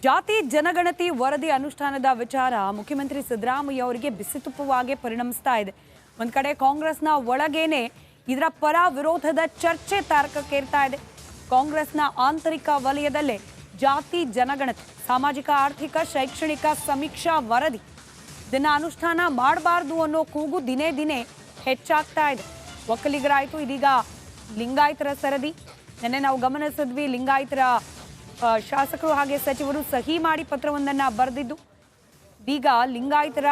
ಜಾತಿ ಜನಗಣತಿ ವರದಿ ಅನುಷ್ಠಾನದ ವಿಚಾರ ಮುಖ್ಯಮಂತ್ರಿ ಸಿದ್ದರಾಮಯ್ಯ ಅವರಿಗೆ ಬಿಸಿತುಪ್ಪವಾಗಿ ಪರಿಣಮಿಸ್ತಾ ಇದೆ. ಒಂದ್ ಕಡೆ ಕಾಂಗ್ರೆಸ್ನ ಒಳಗೇನೆ ಇದರ ಪರ ವಿರೋಧದ ಚರ್ಚೆ ತಾರಕಕ್ಕೇರ್ತಾ ಇದೆ. ಕಾಂಗ್ರೆಸ್ನ ಆಂತರಿಕ ವಲಯದಲ್ಲೇ ಜಾತಿ ಜನಗಣತಿ ಸಾಮಾಜಿಕ ಆರ್ಥಿಕ ಶೈಕ್ಷಣಿಕ ಸಮೀಕ್ಷಾ ವರದಿ ಇದನ್ನ ಅನುಷ್ಠಾನ ಮಾಡಬಾರದು ಅನ್ನೋ ಕೂಗು ದಿನೇ ದಿನೇ ಹೆಚ್ಚಾಗ್ತಾ ಇದೆ. ಒಕ್ಕಲಿಗರಾಯಿತು, ಇದೀಗ ಲಿಂಗಾಯತರ ಸರದಿ. ನಿನ್ನೆ ನಾವು ಗಮನಿಸಿದ್ವಿ, ಲಿಂಗಾಯತರ ಶಾಸಕರು ಹಾಗೆ ಸಚಿವರು ಸಹಿ ಮಾಡಿ ಪತ್ರವೊಂದನ್ನು ಬರೆದಿದ್ದು. ಈಗ ಲಿಂಗಾಯತರ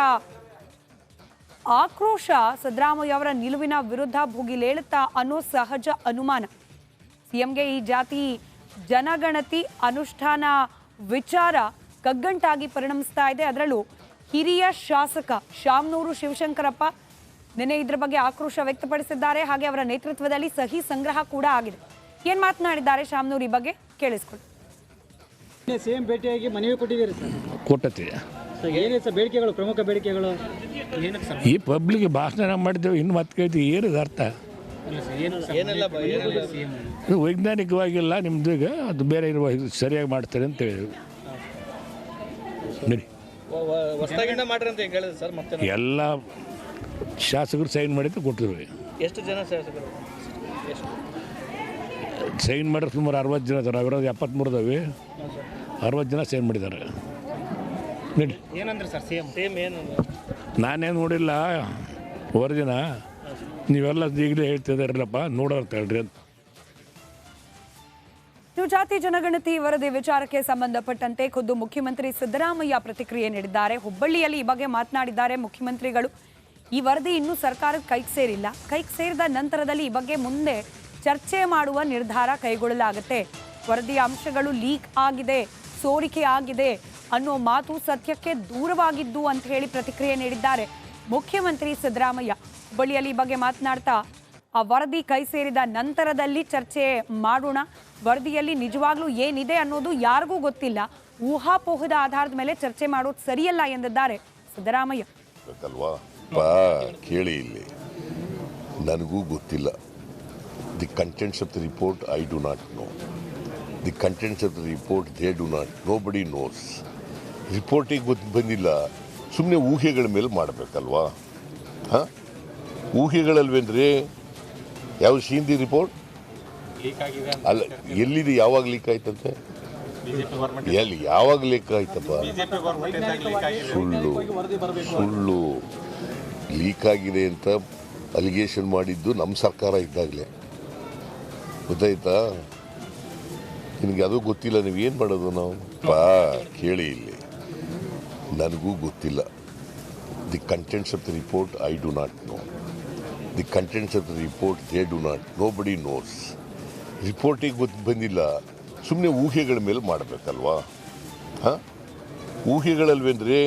ಆಕ್ರೋಶ ಸಿದ್ದರಾಮಯ್ಯ ಅವರ ನಿಲುವಿನ ವಿರುದ್ಧ ಭುಗಿಲೇಳುತ್ತಾ ಅನ್ನೋ ಸಹಜ ಅನುಮಾನ. ಸಿಎಂಗೆ ಈ ಜಾತಿ ಜನಗಣತಿ ಅನುಷ್ಠಾನ ವಿಚಾರ ಕಗ್ಗಂಟಾಗಿ ಪರಿಣಮಿಸ್ತಾ ಇದೆ. ಅದರಲ್ಲೂ ಹಿರಿಯ ಶಾಸಕ ಶಾಮನೂರು ಶಿವಶಂಕರಪ್ಪ ನಿನ್ನೆ ಇದರ ಬಗ್ಗೆ ಆಕ್ರೋಶ ವ್ಯಕ್ತಪಡಿಸಿದ್ದಾರೆ. ಹಾಗೆ ಅವರ ನೇತೃತ್ವದಲ್ಲಿ ಸಹಿ ಸಂಗ್ರಹ ಕೂಡ ಆಗಿದೆ. ಏನ್ ಮಾತನಾಡಿದ್ದಾರೆ ಶಾಮನೂರು ಈ ಬಗ್ಗೆ ಕೇಳಿಸ್ಕೊಳ್ಳಿ. ಸಿಎಂ ಭೇಟಿಯಾಗಿ ಮನವಿ ಕೊಟ್ಟಿದ್ದೀರಿ ಸರ್? ಕೊಟ್ಟಿದೆ. ಏನೇ ಸರ್ ಬೇಡಿಕೆಗಳು, ಪ್ರಮುಖ ಬೇಡಿಕೆಗಳು? ಈ ಪಬ್ಲಿಕ್ ಭಾಷಣ ಮಾಡಿದ್ದೇವೆ, ಇನ್ನು ಮತ್ತೆ ಕೇಳ್ತೀವಿ. ಏನಿದೆ ಅರ್ಥ? ಇದು ವೈಜ್ಞಾನಿಕವಾಗಿಲ್ಲ ನಿಮ್ದು, ಈಗ ಅದು ಬೇರೆ ಇರುವ ಸರಿಯಾಗಿ ಮಾಡ್ತಾರೆ ಅಂತ ಹೇಳಿದ್ರು. ಎಲ್ಲ ಶಾಸಕರು ಸೈನ್ ಮಾಡಿದ್ದು ಕೊಟ್ಟಿದ್ವಿ. ಎಷ್ಟು ಜನ ಶಾಸಕರು ಸೈನ್ ಮಾಡಿದ್ರೆ ಸುಮಾರು 60 ಜನ ಇದ್ದಾರೆ. ಅವರ 73 ಇದಾವೆ, 60 ಜನ ಸೈನ್ ಮಾಡಿದ್ದಾರೆ. ನೋಡಿ ಏನಂದ್ರೆ ಸರ್ ಸಿಎಂ ಏನು ನಾನೇನು ನೋಡಿಲ್ಲ ವರದಿನ, ನೀವೆಲ್ಲ ಈಗಲೇ ಹೇಳ್ತಿದ್ದಾರಲ್ಲಪ್ಪ ನೋಡೋರ್ತ ಹೇಳ್ರಿ ಅಂತ. ನೀವು ಜಾತಿ ಜನಗಣತಿ ವರದಿ ವಿಚಾರಕ್ಕೆ ಸಂಬಂಧಪಟ್ಟಂತೆ ಖುದ್ದು ಮುಖ್ಯಮಂತ್ರಿ ಸಿದ್ದರಾಮಯ್ಯ ಪ್ರತಿಕ್ರಿಯೆ ನೀಡಿದ್ದಾರೆ. ಹುಬ್ಬಳ್ಳಿಯಲ್ಲಿ ಈ ಬಗ್ಗೆ ಮಾತನಾಡಿದ್ದಾರೆ ಮುಖ್ಯಮಂತ್ರಿಗಳು. ಈ ವರದಿ ಇನ್ನೂ ಸರ್ಕಾರದ ಕೈಗೆ ಸೇರಿಲ್ಲ. ಕೈಗೆ ಸೇರಿದ ನಂತರದಲ್ಲಿ ಈ ಬಗ್ಗೆ ಮುಂದೆ ಚರ್ಚೆ ಮಾಡುವ ನಿರ್ಧಾರ ಕೈಗೊಳ್ಳಲಾಗುತ್ತೆ. ವರದಿಯ ಅಂಶಗಳು ಲೀಕ್ ಆಗಿದೆ, ಸೋರಿಕೆ ಆಗಿದೆ ಅನ್ನೋ ಮಾತು ಸತ್ಯಕ್ಕೆ ದೂರವಾಗಿದ್ದು ಅಂತ ಹೇಳಿ ಪ್ರತಿಕ್ರಿಯೆ ನೀಡಿದ್ದಾರೆ ಮುಖ್ಯಮಂತ್ರಿ ಸಿದ್ದರಾಮಯ್ಯ. ಹುಬ್ಬಳ್ಳಿಯಲ್ಲಿ ಈ ಬಗ್ಗೆ ಮಾತನಾಡ್ತಾ, ಆ ವರದಿ ಕೈ ಸೇರಿದ ನಂತರದಲ್ಲಿ ಚರ್ಚೆ ಮಾಡೋಣ. ವರದಿಯಲ್ಲಿ ನಿಜವಾಗ್ಲೂ ಏನಿದೆ ಅನ್ನೋದು ಯಾರಿಗೂ ಗೊತ್ತಿಲ್ಲ. ಊಹಾಪೋಹದ ಆಧಾರದ ಮೇಲೆ ಚರ್ಚೆ ಮಾಡೋದು ಸರಿಯಲ್ಲ ಎಂದಿದ್ದಾರೆ ಸಿದ್ದರಾಮಯ್ಯ. ಕೇಳಿ, ಇಲ್ಲಿ ನನಗೂ ಗೊತ್ತಿಲ್ಲ. The contents of the report I do not know. The contents of the report they do not, nobody knows. ರಿಪೋರ್ಟಿಗೆ ಬಂದಿಲ್ಲ, ಸುಮ್ಮನೆ ಊಹೆಗಳ ಮೇಲೆ ಮಾಡಬೇಕಲ್ವಾ? ಹಾಂ, ಊಹೆಗಳಲ್ವೇನ್ರಿ? ಯಾವ ಹಿಂದಿ ರಿಪೋರ್ಟ್ ಅಲ್ಲ, ಎಲ್ಲಿದೆ? ಯಾವಾಗ ಲೀಕ್ ಆಯ್ತಂತೆ? ಎಲ್ಲಿ ಯಾವಾಗ ಲೀಕ್ ಆಯ್ತಪ್ಪ? ಸುಳ್ಳು ಲೀಕ್ ಆಗಿದೆ ಅಂತ ಅಲಿಗೇಷನ್ ಮಾಡಿದ್ದು ನಮ್ಮ ಸರ್ಕಾರ ಇದ್ದಾಗಲೇ. ಗೊತ್ತಾಯ್ತಾ ನಿನಗೆ? ಅದು ಗೊತ್ತಿಲ್ಲ, ನೀವೇನು ಮಾಡೋದು? ನಾವು ಕೇಳಿ, ಇಲ್ಲಿ ನನಗೂ ಗೊತ್ತಿಲ್ಲ. The contents of the report I do not know. The contents of the report they do not, nobody knows. ರಿಪೋರ್ಟಿಗೆ ಬಂದಿಲ್ಲ, ಸುಮ್ಮನೆ ಊಹೆಗಳ ಮೇಲೆ ಮಾಡಬೇಕಲ್ವಾ? ಹಾಂ, ಊಹೆಗಳಲ್ವೇನ್ರಿ?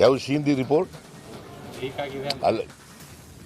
ಯಾವ ಹಿಂದಿ ರಿಪೋರ್ಟ್ ಅಲ್ಲ,